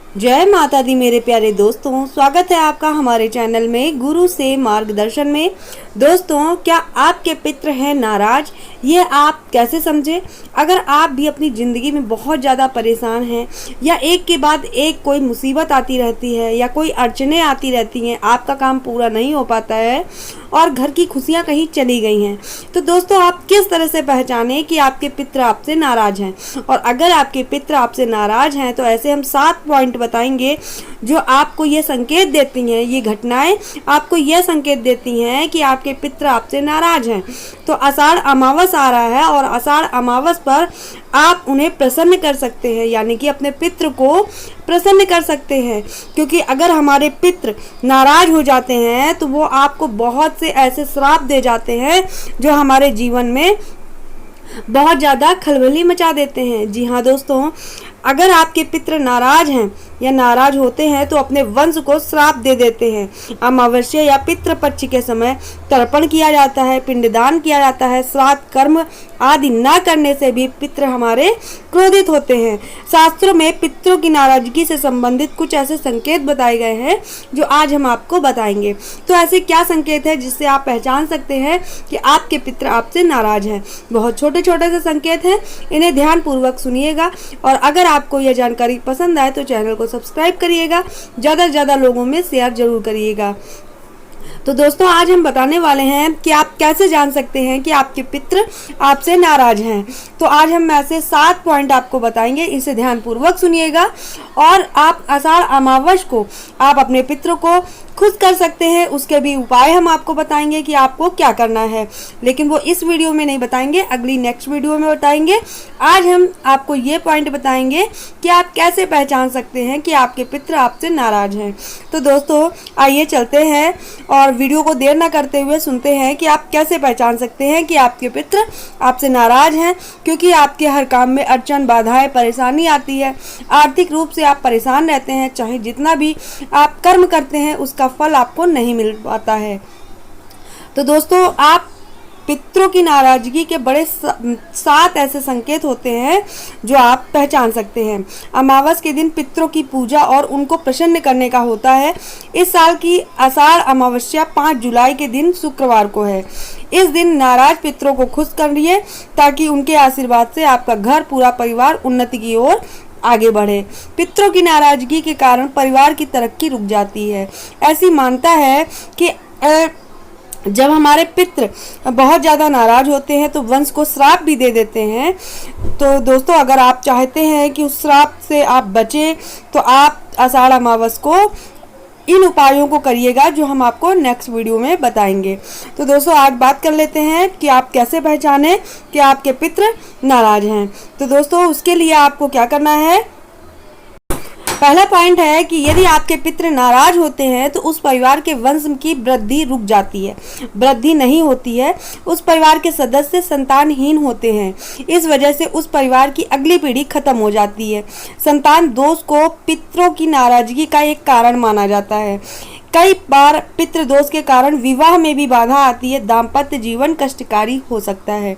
जय माता दी मेरे प्यारे दोस्तों, स्वागत है आपका हमारे चैनल में गुरु से मार्गदर्शन में। दोस्तों, क्या आपके पितृ हैं नाराज? ये आप कैसे समझे? अगर आप भी अपनी ज़िंदगी में बहुत ज़्यादा परेशान हैं या एक के बाद एक कोई मुसीबत आती रहती है या कोई अड़चनें आती रहती हैं, आपका काम पूरा नहीं हो पाता है और घर की खुशियाँ कहीं चली गई हैं, तो दोस्तों आप किस तरह से पहचानें कि आपके पितृ आपसे नाराज हैं? और अगर आपके पितृ आपसे नाराज हैं तो ऐसे हम 7 पॉइंट बताएंगे जो आपको ये संकेत देती हैं, ये घटनाएं आपको यह संकेत देती हैं कि आपके पितृ आपसे नाराज हैं। तो आषाढ़ अमावस आ रहा है और आषाढ़ अमावस पर आप उन्हें प्रसन्न कर सकते हैं, यानी कि अपने पितृ को प्रसन्न कर सकते हैं। क्योंकि अगर हमारे पितृ नाराज हो जाते हैं तो वो आपको बहुत से ऐसे श्राप दे जाते हैं जो हमारे जीवन में बहुत ज़्यादा खलबली मचा देते हैं। जी हाँ दोस्तों, अगर आपके पितृ नाराज हैं या नाराज होते हैं तो अपने वंश को श्राप दे देते हैं। अमावस्या या पितृ पक्ष के समय तर्पण किया जाता है, पिंडदान किया जाता है, श्राद्ध कर्म आदि न करने से भी पितृ हमारे क्रोधित होते हैं। शास्त्रों में पितरों की नाराजगी से संबंधित कुछ ऐसे संकेत बताए गए हैं जो आज हम आपको बताएंगे। तो ऐसे क्या संकेत है जिससे आप पहचान सकते हैं कि आपके पितृ आपसे नाराज हैं? बहुत छोटे छोटे से संकेत हैं, इन्हें ध्यान पूर्वक सुनिएगा। और अगर आपको यह जानकारी पसंद आए तो चैनल को सब्सक्राइब करिएगा, ज़्यादा से ज़्यादा लोगों में शेयर जरूर करिएगा। तो दोस्तों, आज हम बताने वाले हैं कि आप कैसे जान सकते हैं कि आपके पितृ आपसे नाराज हैं। तो आज हम ऐसे 7 पॉइंट आपको बताएंगे, इसे ध्यान पूर्वक सुनिएगा। और आप आषाढ़ अमावस को आप अपने पितृ को खुश कर सकते हैं, उसके भी उपाय हम आपको बताएंगे कि आपको क्या करना है, लेकिन वो इस वीडियो में नहीं बताएंगे, अगली नेक्स्ट वीडियो में बताएंगे। आज हम आपको ये पॉइंट बताएंगे कि आप कैसे पहचान सकते हैं कि आपके पितृ आपसे नाराज हैं। तो दोस्तों आइए चलते हैं और वीडियो को देर ना करते हुए सुनते हैं कि आप कैसे पहचान सकते हैं कि आपके पितृ आपसे नाराज हैं। क्योंकि आपके हर काम में अड़चन, बाधाएं, परेशानी आती है। आर्थिक रूप से आप परेशान रहते हैं, चाहे जितना भी आप कर्म करते हैं उसका फल आपको नहीं मिल पाता है। तो दोस्तों, आप पितरों की नाराजगी के बड़े 7 ऐसे संकेत होते हैं जो आप पहचान सकते हैं। अमावस के दिन पितरों की पूजा और उनको प्रसन्न करने का होता है। इस साल की आषाढ़ अमावस्या 5 जुलाई के दिन शुक्रवार को है। इस दिन नाराज पितरों को खुश करिए ताकि उनके आशीर्वाद से आपका घर, पूरा परिवार उन्नति की ओर आगे बढ़े। पितरों की नाराजगी के कारण परिवार की तरक्की रुक जाती है। ऐसी मान्यता है कि जब हमारे पितृ बहुत ज़्यादा नाराज होते हैं तो वंश को श्राप भी दे देते हैं। तो दोस्तों, अगर आप चाहते हैं कि उस श्राप से आप बचें तो आप आषाढ़ अमावस को इन उपायों को करिएगा जो हम आपको नेक्स्ट वीडियो में बताएंगे। तो दोस्तों, आज बात कर लेते हैं कि आप कैसे पहचानें कि आपके पितृ नाराज हैं। तो दोस्तों, उसके लिए आपको क्या करना है? पहला पॉइंट है कि यदि आपके पितृ नाराज होते हैं तो उस परिवार के वंश की वृद्धि रुक जाती है, वृद्धि नहीं होती है। उस परिवार के सदस्य संतानहीन होते हैं। इस वजह से उस परिवार की अगली पीढ़ी खत्म हो जाती है। संतान दोष को पितरों की नाराजगी का एक कारण माना जाता है। कई बार पितृ दोष के कारण विवाह में भी बाधा आती है। दाम्पत्य जीवन कष्टकारी हो सकता है।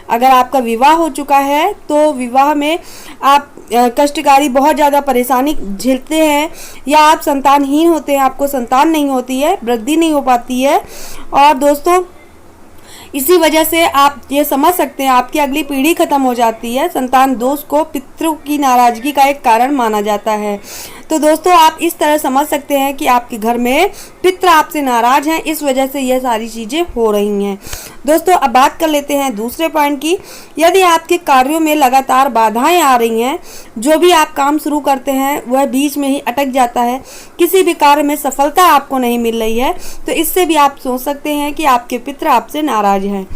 अगर आपका विवाह हो चुका है तो विवाह में आप कष्टकारी बहुत ज़्यादा परेशानी झेलते हैं, या आप संतानहीन होते हैं, आपको संतान नहीं होती है, वृद्धि नहीं हो पाती है। और दोस्तों, इसी वजह से आप ये समझ सकते हैं आपकी अगली पीढ़ी खत्म हो जाती है। संतान दोष को पितरों की नाराजगी का एक कारण माना जाता है। तो दोस्तों, आप इस तरह समझ सकते हैं कि आपके घर में पितृ आपसे नाराज हैं, इस वजह से यह सारी चीज़ें हो रही हैं। दोस्तों, अब बात कर लेते हैं दूसरे पॉइंट की। यदि आपके कार्यों में लगातार बाधाएं आ रही हैं, जो भी आप काम शुरू करते हैं वह बीच में ही अटक जाता है, किसी भी कार्य में सफलता आपको नहीं मिल रही है, तो इससे भी आप सोच सकते हैं कि आपके पितृ आपसे नाराज हैं।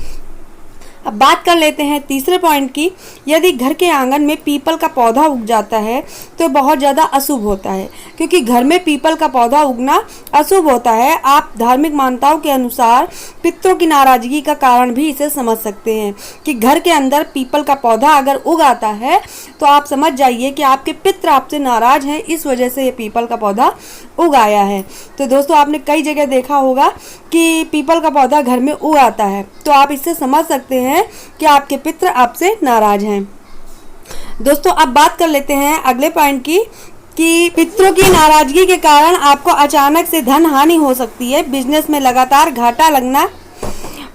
अब बात कर लेते हैं तीसरे पॉइंट की। यदि घर के आंगन में पीपल का पौधा उग जाता है तो बहुत ज़्यादा अशुभ होता है, क्योंकि घर में पीपल का पौधा उगना अशुभ होता है। आप धार्मिक मान्यताओं के अनुसार पितरों की नाराजगी का कारण भी इसे समझ सकते हैं कि घर के अंदर पीपल का पौधा अगर उग आता है तो आप समझ जाइए कि आपके पितृ आपसे नाराज हैं, इस वजह से ये पीपल का पौधा उग आया है। तो दोस्तों, आपने कई जगह देखा होगा कि पीपल का पौधा घर में उग आता है, तो आप इससे समझ सकते हैं कि आपके पितृ आपसे नाराज हैं। दोस्तों, अब बात कर लेते हैं अगले पॉइंट की कि पितरों की नाराजगी के कारण आपको अचानक से धन हानि हो सकती है। बिजनेस में लगातार घाटा लगना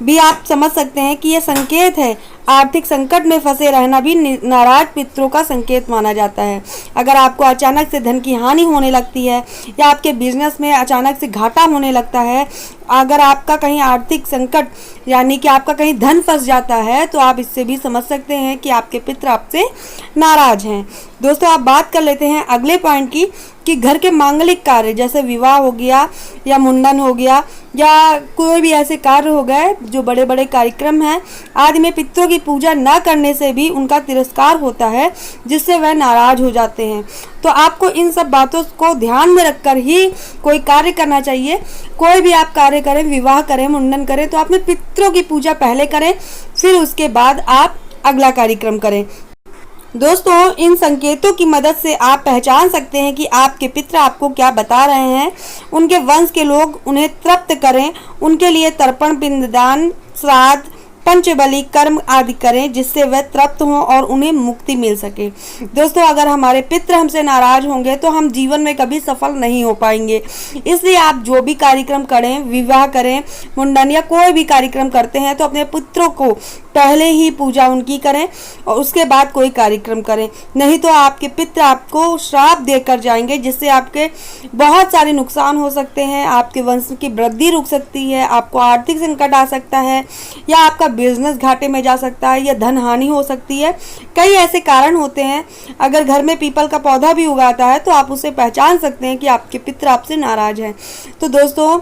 भी आप समझ सकते हैं कि यह संकेत है। आर्थिक संकट में फंसे रहना भी नाराज पितरों का संकेत माना जाता है। अगर आपको अचानक से धन की हानि होने लगती है या आपके बिजनेस में अचानक से घाटा होने लगता है, अगर आपका कहीं आर्थिक संकट यानी कि आपका कहीं धन फंस जाता है, तो आप इससे भी समझ सकते हैं कि आपके पितर आपसे नाराज हैं। दोस्तों, आप बात कर लेते हैं अगले पॉइंट की कि घर के मांगलिक कार्य जैसे विवाह हो गया या मुंडन हो गया या कोई भी ऐसे कार्य हो गए जो बड़े बड़े कार्यक्रम हैं आदि में पितरों की पूजा न करने से भी उनका तिरस्कार होता है, जिससे वह नाराज हो जाते हैं। तो आपको इन सब बातों को ध्यान में रखकर ही कोई कार्य करना चाहिए। कोई भी आप कार्य करें, विवाह करें, मुंडन करें, तो अपने पितरों की पूजा पहले करें, फिर उसके बाद आप अगला कार्यक्रम करें। दोस्तों, इन संकेतों की मदद से आप पहचान सकते हैं कि आपके पितर आपको क्या बता रहे हैं। उनके वंश के लोग उन्हें तृप्त करें, उनके लिए तर्पण, पिंडदान, श्राद्ध, पंचबली कर्म आदि करें, जिससे वह तृप्त हों और उन्हें मुक्ति मिल सके। दोस्तों, अगर हमारे पितर हमसे नाराज होंगे तो हम जीवन में कभी सफल नहीं हो पाएंगे। इसलिए आप जो भी कार्यक्रम करें, विवाह करें, मुंडन या कोई भी कार्यक्रम करते हैं, तो अपने पितरों को पहले ही पूजा उनकी करें और उसके बाद कोई कार्यक्रम करें। नहीं तो आपके पितर आपको श्राप देकर जाएंगे, जिससे आपके बहुत सारे नुकसान हो सकते हैं। आपके वंश की वृद्धि रुक सकती है, आपको आर्थिक संकट आ सकता है, या आपका बिजनेस घाटे में जा सकता है, या धन हानि हो सकती है। कई ऐसे कारण होते हैं। अगर घर में पीपल का पौधा भी उगाता है तो आप उसे पहचान सकते हैं कि आपके पितर आपसे नाराज हैं। तो दोस्तों,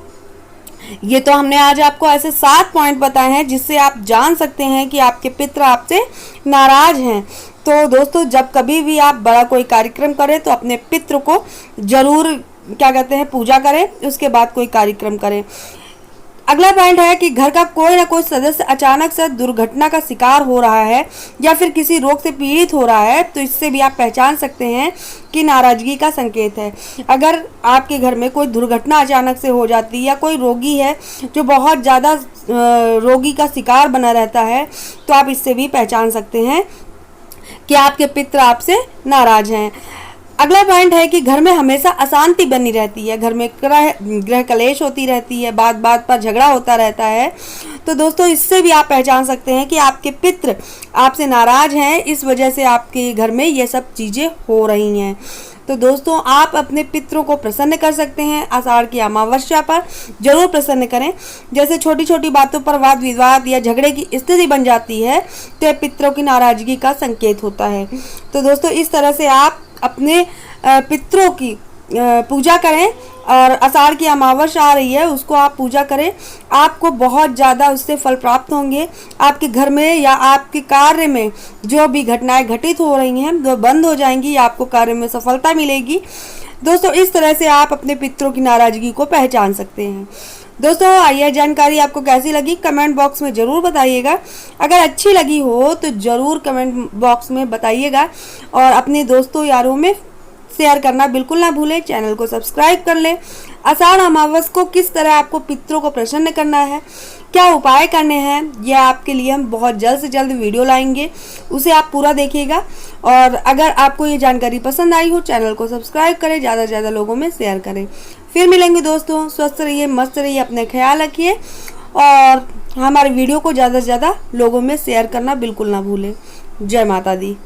ये तो हमने आज आपको ऐसे 7 पॉइंट बताए हैं जिससे आप जान सकते हैं कि आपके पितर आपसे नाराज हैं। तो दोस्तों, जब कभी भी आप बड़ा कोई कार्यक्रम करें तो अपने पितर को जरूर क्या कहते हैं पूजा करें, उसके बाद कोई कार्यक्रम करें। अगला पॉइंट है कि घर का कोई ना कोई सदस्य अचानक से दुर्घटना का शिकार हो रहा है या फिर किसी रोग से पीड़ित हो रहा है, तो इससे भी आप पहचान सकते हैं कि नाराजगी का संकेत है। अगर आपके घर में कोई दुर्घटना अचानक से हो जाती है या कोई रोगी है जो बहुत ज़्यादा रोगी का शिकार बना रहता है, तो आप इससे भी पहचान सकते हैं कि आपके पितर आपसे नाराज हैं। अगला पॉइंट है कि घर में हमेशा अशांति बनी रहती है, घर में गृह कलेश होती रहती है, बात बात पर झगड़ा होता रहता है। तो दोस्तों, इससे भी आप पहचान सकते हैं कि आपके पितर आपसे नाराज हैं, इस वजह से आपके घर में ये सब चीज़ें हो रही हैं। तो दोस्तों, आप अपने पितरों को प्रसन्न कर सकते हैं। आषाढ़ की अमावस्या पर जरूर प्रसन्न करें। जैसे छोटी छोटी बातों पर वाद विवाद या झगड़े की स्थिति बन जाती है तो पितरों की नाराजगी का संकेत होता है। तो दोस्तों, इस तरह से आप अपने पितरों की पूजा करें और आषाढ़ की अमावस्या आ रही है, उसको आप पूजा करें। आपको बहुत ज़्यादा उससे फल प्राप्त होंगे। आपके घर में या आपके कार्य में जो भी घटनाएं घटित हो रही हैं वो बंद हो जाएंगी, आपको कार्य में सफलता मिलेगी। दोस्तों, इस तरह से आप अपने पितरों की नाराजगी को पहचान सकते हैं। दोस्तों, यह जानकारी आपको कैसी लगी कमेंट बॉक्स में ज़रूर बताइएगा। अगर अच्छी लगी हो तो ज़रूर कमेंट बॉक्स में बताइएगा और अपने दोस्तों यारों में शेयर करना बिल्कुल ना भूलें। चैनल को सब्सक्राइब कर लें। आषाढ़ अमावस्या को किस तरह आपको पितरों को प्रसन्न करना है, क्या उपाय करने हैं, यह आपके लिए हम बहुत जल्द से जल्द वीडियो लाएंगे, उसे आप पूरा देखिएगा। और अगर आपको ये जानकारी पसंद आई हो, चैनल को सब्सक्राइब करें, ज़्यादा से ज़्यादा लोगों में शेयर करें। फिर मिलेंगे दोस्तों, स्वस्थ रहिए, मस्त रहिए, अपने ख्याल रखिए और हमारे वीडियो को ज़्यादा से ज़्यादा लोगों में शेयर करना बिल्कुल ना भूलें। जय माता दी।